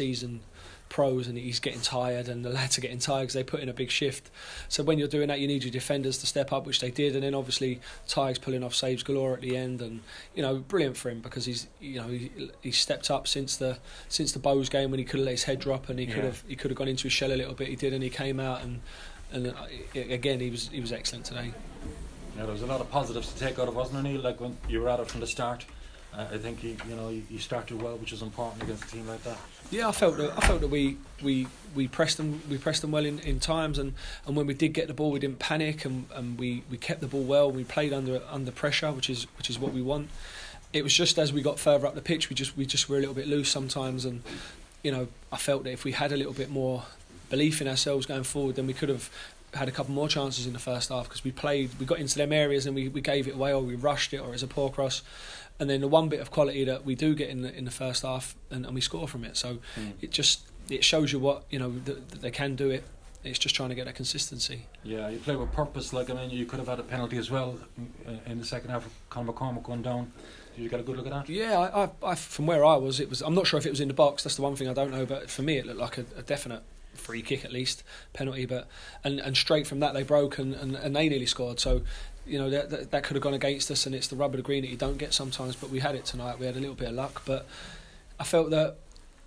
seasoned pros, and he's getting tired, and the lads are getting tired because they put in a big shift. So when you're doing that, you need your defenders to step up, which they did, and then obviously Tyke's pulling off saves galore at the end, and brilliant for him because he's stepped up since the Bows game when he could have let his head drop and he could have gone into his shell a little bit. He did, and he came out and again he was excellent today. Yeah, there was a lot of positives to take out of, wasn't there, Neale? Like when you were at it from the start. I think you started well, which is important against a team like that. Yeah, I felt that we pressed them well in times, and when we did get the ball, we didn't panic, and we kept the ball well. We played under pressure, which is what we want. It was just as we got further up the pitch, we just were a little bit loose sometimes, and I felt that if we had a little bit more belief in ourselves going forward, then we could have had a couple more chances in the first half, because we got into them areas and we gave it away, or we rushed it, or it's a poor cross. And then the one bit of quality that we do get in the first half, and we score from it. So it shows you what that they can do it. It's just trying to get that consistency. Yeah, you play with purpose. Like, I mean, you could have had a penalty as well in the second half. Conor McCormack going down. Did you get a good look at that? Yeah, I from where I was, I'm not sure if it was in the box. That's the one thing I don't know. But for me, it looked like a definite free kick, at least penalty. But and straight from that they broke and they nearly scored. So that could have gone against us, and it's the rub of the green that you don't get sometimes. But we had it tonight. We had a little bit of luck, but I felt that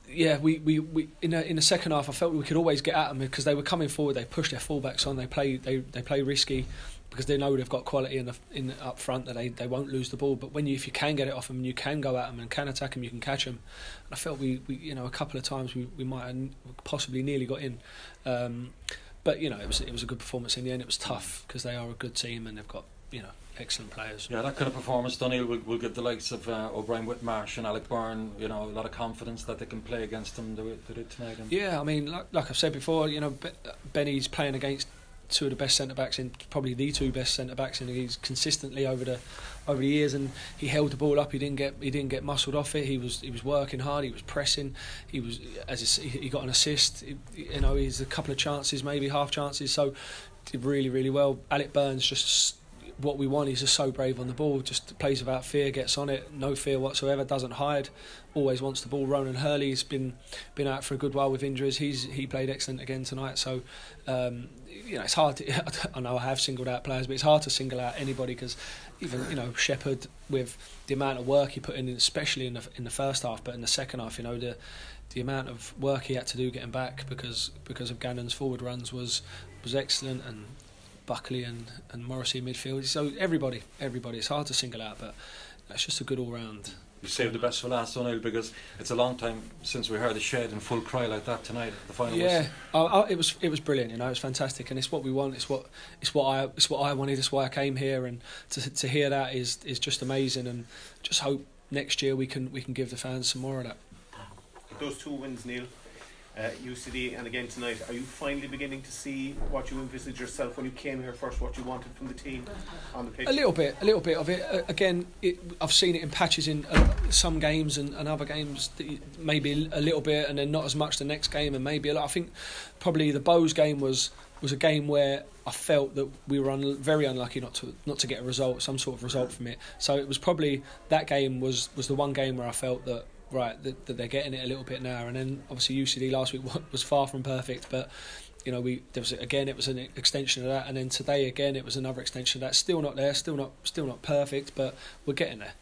we in the second half I felt we could always get at them because they were coming forward. They pushed their fullbacks on. They play risky because they know they've got quality in up front, that they won't lose the ball. But if you can get it off them, you can go at them and can attack them, you can catch them. And I felt we a couple of times we might have possibly nearly got in. But it was a good performance in the end. It was tough because they are a good team and they've got excellent players. Yeah, that kind of performance, Neale, will give the likes of O'Brien Whitmarsh and Alec Byrne, a lot of confidence that they can play against them tonight. Yeah, I mean, like I've said before, Benny's playing against two of the best centre backs, in probably the two best centre backs, and he's consistently over the years, and he held the ball up. He didn't get muscled off it. He was working hard. He was pressing. He got an assist. He's a couple of chances, maybe half chances. So did really, really well. Alec Byrne's just what we want. He's just so brave on the ball. Just plays without fear, gets on it, no fear whatsoever. Doesn't hide. Always wants the ball. Ronan Hurley's been out for a good while with injuries. He played excellent again tonight. So it's hard to. I know I have singled out players, but it's hard to single out anybody because even Shepherd, with the amount of work he put in, especially in the first half, but in the second half, the amount of work he had to do getting back because of Gannon's forward runs was excellent, and Buckley and Morrissey in midfield. So everybody, it's hard to single out, but it's just a good all round. You saved the best for last, Neale, because it's a long time since we heard the shed in full cry like that tonight at the final. Yeah, it was brilliant. It was fantastic, and it's what we want. It's what I wanted. It's why I came here, and to hear that is just amazing. And just hope next year we can give the fans some more of that. Those two wins, Neale, UCD and again tonight, are you finally beginning to see what you envisaged yourself when you came here first, what you wanted from the team on the pitch? A little bit of it. Again, I've seen it in patches in some games and other games, maybe a little bit, and then not as much the next game, and maybe a lot. I think probably the Bows game was a game where I felt that we were very unlucky not to get a result, some sort of result from it. So it was probably that game was the one game where I felt that that they're getting it a little bit now. And then obviously UCD last week was far from perfect, but it was an extension of that, and then today again it was another extension of that. Still not there, still not perfect, but we're getting there.